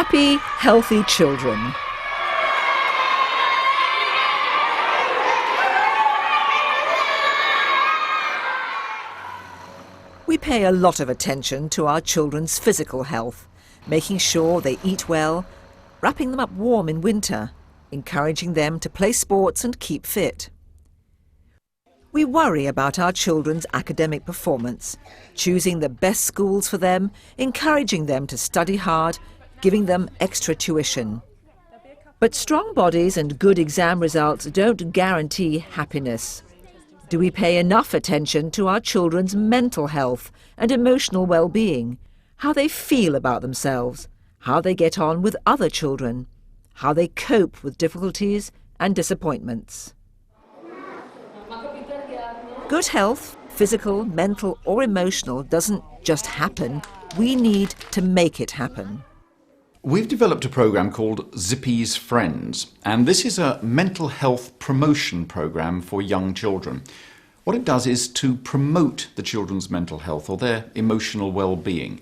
Happy, healthy children. We pay a lot of attention to our children's physical health, making sure they eat well, wrapping them up warm in winter, encouraging them to play sports and keep fit. We worry about our children's academic performance, choosing the best schools for them, encouraging them to study hard, giving them extra tuition. But strong bodies and good exam results don't guarantee happiness. Do we pay enough attention to our children's mental health and emotional well-being, how they feel about themselves, how they get on with other children, how they cope with difficulties and disappointments? Good health, physical, mental or emotional, doesn't just happen. We need to make it happen. We've developed a programme called Zippy's Friends, and this is a mental health promotion programme for young children. What it does is to promote the children's mental health or their emotional well-being,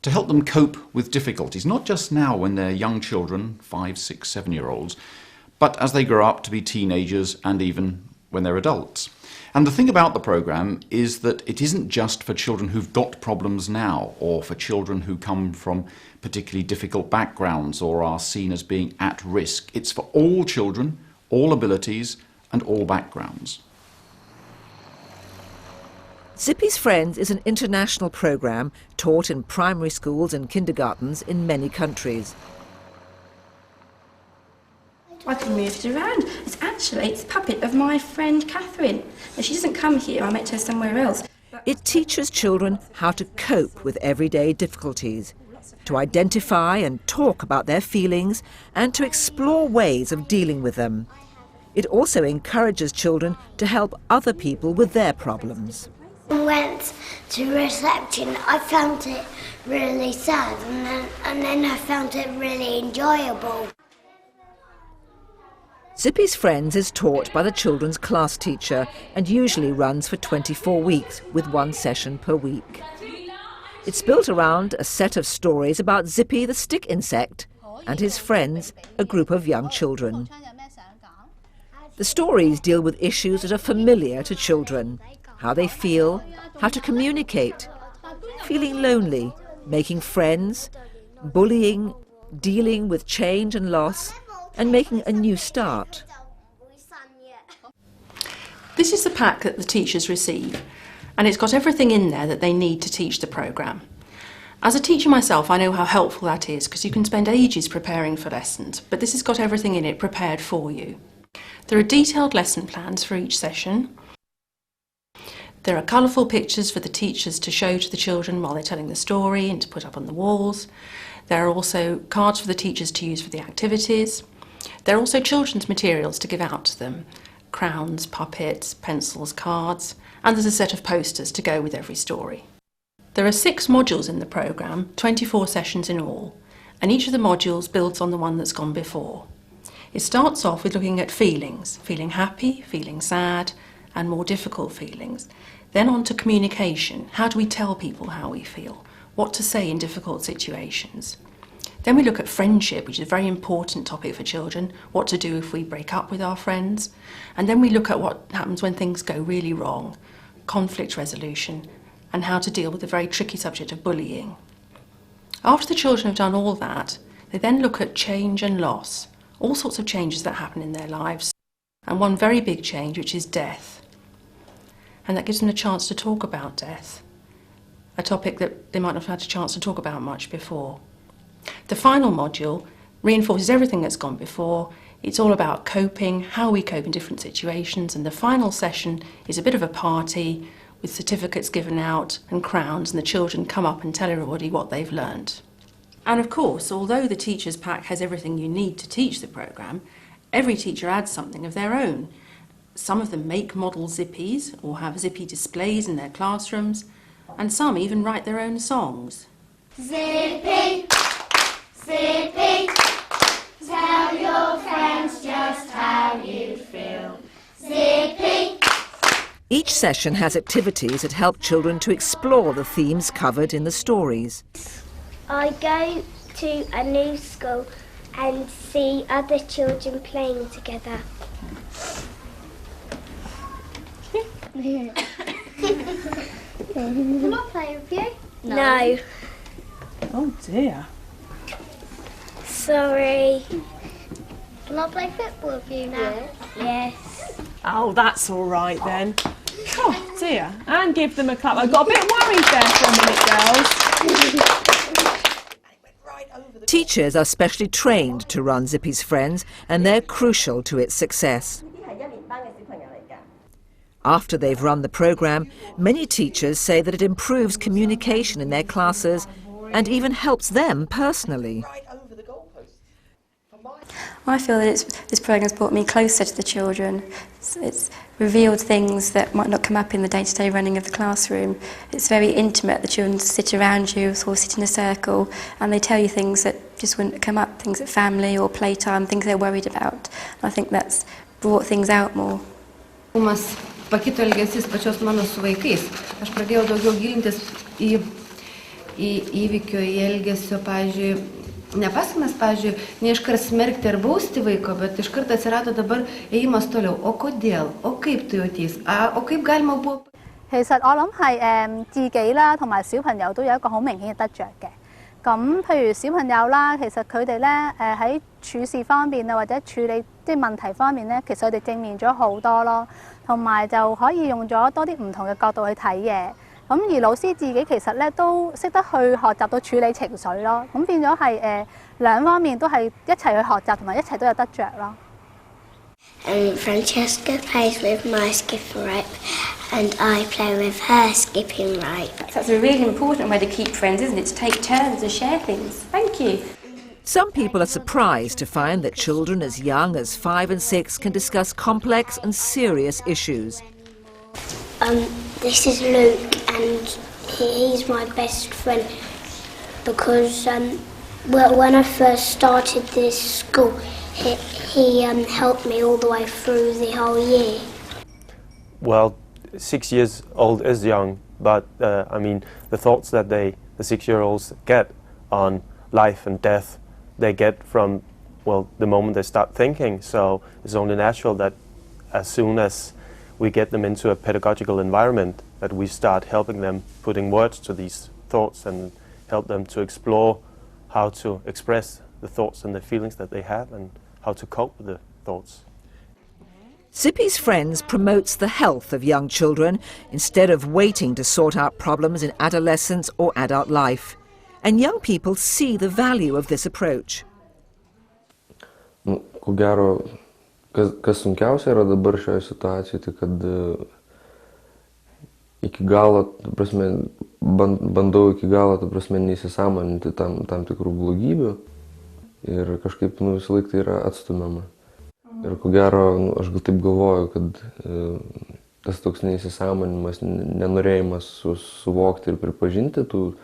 to help them cope with difficulties, not just now when they're young children, 5, 6, 7-year-olds, but as they grow up to be teenagers and even when they're adults. And the thing about the programme is that it isn't just for children who've got problems now, or for children who come from particularly difficult backgrounds or are seen as being at risk. It's for all children, all abilities and all backgrounds. Zippy's Friends is an international programme taught in primary schools and kindergartens in many countries. I can move it around. It's a puppet of my friend Catherine. Now, she doesn't come here, I met her somewhere else. It teaches children how to cope with everyday difficulties, to identify and talk about their feelings and to explore ways of dealing with them. It also encourages children to help other people with their problems. I went to reception. I found it really sad and then I found it really enjoyable. Zippy's Friends is taught by the children's class teacher and usually runs for 24 weeks with one session per week. It's built around a set of stories about Zippy the stick insect and his friends, a group of young children. The stories deal with issues that are familiar to children: how they feel, how to communicate, feeling lonely, making friends, bullying, dealing with change and loss, and making a new start. This is the pack that the teachers receive, and it's got everything in there that they need to teach the programme. As a teacher myself, I know how helpful that is, because you can spend ages preparing for lessons, but this has got everything in it prepared for you. There are detailed lesson plans for each session. There are colourful pictures for the teachers to show to the children while they're telling the story and to put up on the walls. There are also cards for the teachers to use for the activities. There are also children's materials to give out to them: crowns, puppets, pencils, cards, and there's a set of posters to go with every story. There are 6 modules in the programme, 24 sessions in all, and each of the modules builds on the one that's gone before. It starts off with looking at feelings: feeling happy, feeling sad, and more difficult feelings. Then on to communication: how do we tell people how we feel, what to say in difficult situations. Then we look at friendship, which is a very important topic for children, what to do if we break up with our friends. And then we look at what happens when things go really wrong, conflict resolution, and how to deal with the very tricky subject of bullying. After the children have done all that, they then look at change and loss, all sorts of changes that happen in their lives, and one very big change, which is death. And that gives them a chance to talk about death, a topic that they might not have had a chance to talk about much before. The final module reinforces everything that's gone before. It's all about coping, how we cope in different situations, and the final session is a bit of a party with certificates given out and crowns, and the children come up and tell everybody what they've learned. And of course, although the teacher's pack has everything you need to teach the programme, every teacher adds something of their own. Some of them make model Zippies or have Zippy displays in their classrooms, and some even write their own songs. Zippy, Zippy, tell your friends just how you feel. Zippy. Each session has activities that help children to explore the themes covered in the stories. I go to a new school and see other children playing together. Can I play with you? No. Oh dear. Sorry. Can I play football with you now? Yes. Oh, that's all right then. Oh dear. And give them a clap. I got a bit worried there for a minute, girls. Teachers are specially trained to run Zippy's Friends, and they're crucial to its success. After they've run the programme, many teachers say that it improves communication in their classes and even helps them personally. I feel that this programme has brought me closer to the children. It's revealed things that might not come up in the day-to-day running of the classroom. It's very intimate. The children sit around you, sort of sit in a circle, and they tell you things that just wouldn't come up, things at family or playtime, things they're worried about. I think that's brought things out more. Pakito elgesys pačios mano su vaikais. Aš pradėjau daugiau gilintis į įvykio, į elgesio, pavyzdžiui, ne pasekmes, pavyzdžiui, ne iškart smerkti ar bausti vaiko, bet iškart atsirado dabar ėjimas toliau. O kodėl? O kaip tu jautiesi? O kaip galima buvo? 其實我諗係自己啦，同埋小朋友都有一個好明顯嘅得着嘅。咁譬如小朋友啦，其實佢哋咧喺處事方面啊，或者處理啲問題方面咧，其實佢哋正面咗好多咯。同埋就可以用咗多啲唔同嘅角度去睇嘢。咁而老師自己其實咧都識得去學習到處理情緒咯。咁變咗係兩方面都係一齊去學習，同埋一齊都有得着咯。Francesca plays with my skipper rope and I play with her skipping rope. That's a really important way to keep friends, isn't it? To take turns and share things. Thank you. Some people are surprised to find that children as young as 5 and 6 can discuss complex and serious issues. This is Luke and he's my best friend because when I first started this school, he helped me all the way through the whole year. Well, 6 years old is young, but I mean, the thoughts that the 6-year-olds get on life and death, they get from, well, the moment they start thinking. So it's only natural that as soon as we get them into a pedagogical environment, that we start helping them putting words to these thoughts and help them to explore how to express the thoughts and the feelings that they have and how to cope with the thoughts. Zippy's Friends promotes the health of young children instead of waiting to sort out problems in adolescence or adult life. And young people see the value of this approach. Ko gero, kas sunkiausia yra dabar šioje situacijoje, tai kad iki galo, bandau iki galo, neįsisąmoninti tam tikrų blogybių ir kažkaip visą laiką tai yra atstumiama. Ir ko gero, aš gal taip galvoju, kad tas toks neįsisąmoninimas, nenorėjimas suvokti ir pripažinti tų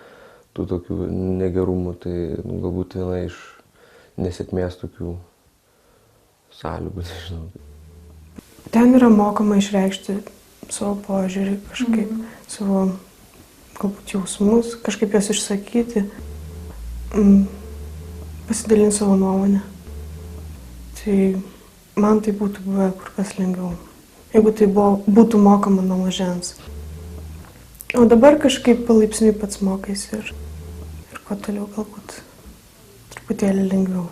tokių negerumų, tai galbūt viena iš nesėkmės tokių sąlygų, nežinau. Ten yra mokama išreikšti savo požiūrį, kažkaip savo galbūt jausmus, kažkaip jas išsakyti, pasidalinti savo nuomonę. Tai man tai būtų buvę kur kas lengviau, jeigu tai būtų mokama nuo mažens. O dabar kažkaip palaipsniui pats mokais ir kuo toliau galbūt truputėlį lengviau.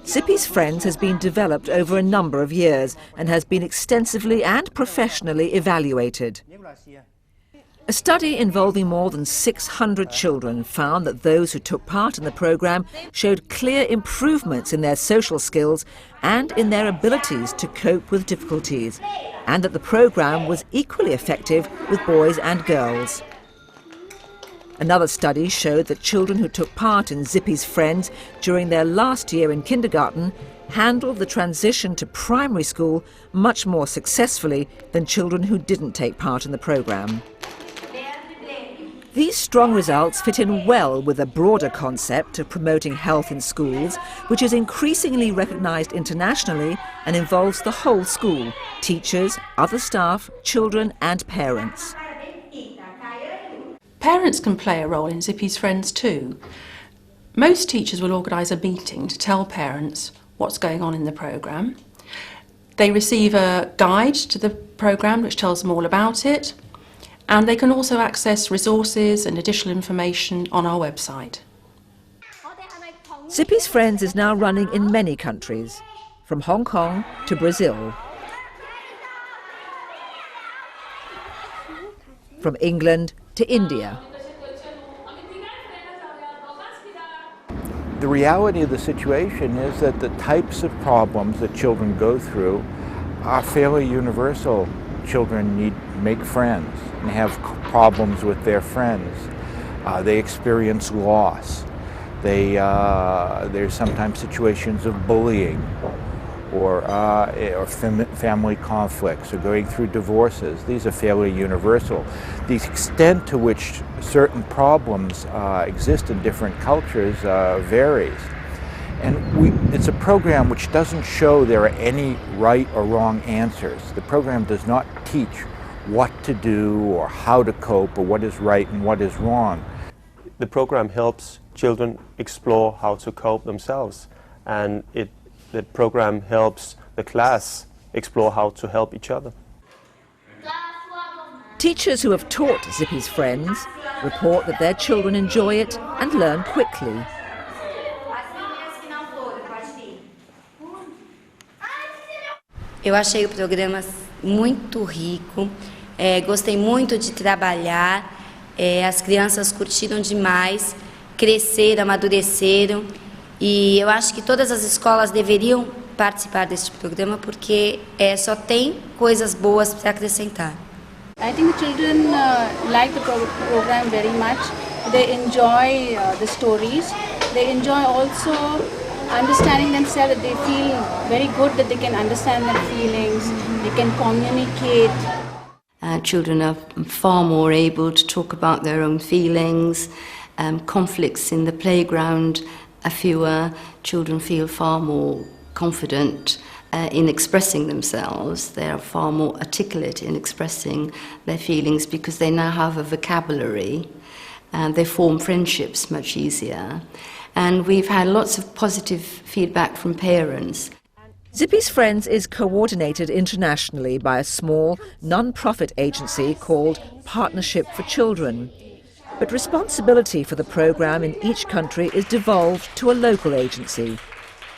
Zippy's Friends has been developed over a number of years and has been extensively and professionally evaluated. A study involving more than 600 children found that those who took part in the programme showed clear improvements in their social skills and in their abilities to cope with difficulties, and that the programme was equally effective with boys and girls. Another study showed that children who took part in Zippy's Friends during their last year in kindergarten handled the transition to primary school much more successfully than children who didn't take part in the programme. These strong results fit in well with a broader concept of promoting health in schools, which is increasingly recognised internationally and involves the whole school, teachers, other staff, children and parents. Parents can play a role in Zippy's Friends too. Most teachers will organise a meeting to tell parents what's going on in the programme. They receive a guide to the programme which tells them all about it, and they can also access resources and additional information on our website. Zippy's Friends is now running in many countries, from Hong Kong to Brazil, from England to India. The reality of the situation is that the types of problems that children go through are fairly universal. Children make friends and have problems with their friends. They experience loss. There's sometimes situations of bullying or family conflicts or going through divorces. These are fairly universal. The extent to which certain problems exist in different cultures varies. And it's a program which doesn't show there are any right or wrong answers. The program does not teach what to do or how to cope or what is right and what is wrong. The program helps children explore how to cope themselves, and the program helps the class explore how to help each other. Teachers who have taught Zippy's Friends report that their children enjoy it and learn quickly. Eu achei o programa muito rico, gostei muito de trabalhar, as crianças curtiram demais, cresceram, amadureceram, e eu acho que todas as escolas deveriam participar deste programa porque só tem coisas boas para acrescentar. I think the children like the program very much. They enjoy the stories. They enjoy also understanding themselves. They feel very good that they can understand their feelings. They can communicate. Children are far more able to talk about their own feelings. Conflicts in the playground are fewer. Children feel far more confident in expressing themselves. They are far more articulate in expressing their feelings because they now have a vocabulary, and they form friendships much easier. And we've had lots of positive feedback from parents. Zippy's Friends is coordinated internationally by a small, non-profit agency called Partnership for Children. But responsibility for the programme in each country is devolved to a local agency.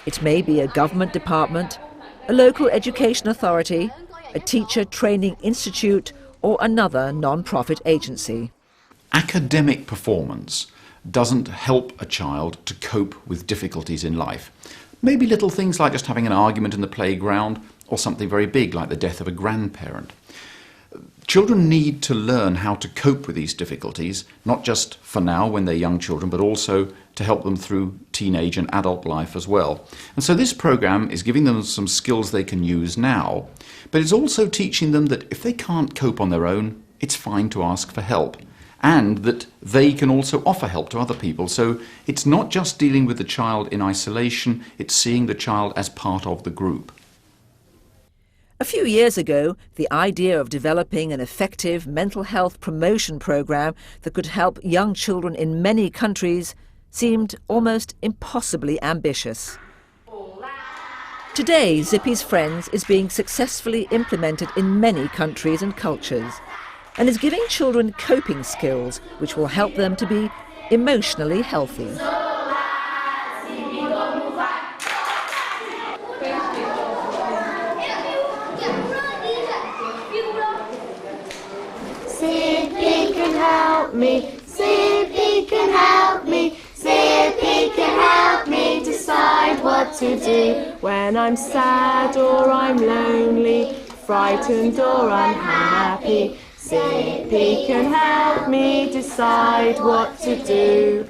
It may be a government department, a local education authority, a teacher training institute, or another non-profit agency. Academic performance doesn't help a child to cope with difficulties in life. Maybe little things like just having an argument in the playground, or something very big like the death of a grandparent. Children need to learn how to cope with these difficulties, not just for now when they're young children, but also to help them through teenage and adult life as well. And so this programme is giving them some skills they can use now, but it's also teaching them that if they can't cope on their own, it's fine to ask for help, and that they can also offer help to other people. So it's not just dealing with the child in isolation, it's seeing the child as part of the group. A few years ago, the idea of developing an effective mental health promotion programme that could help young children in many countries seemed almost impossibly ambitious. Today, Zippy's Friends is being successfully implemented in many countries and cultures, and is giving children coping skills which will help them to be emotionally healthy. Zippy can help me, Zippy can help me, Zippy can help me decide what to do. When I'm sad or I'm lonely, frightened or unhappy, Zippy can help me decide what to do.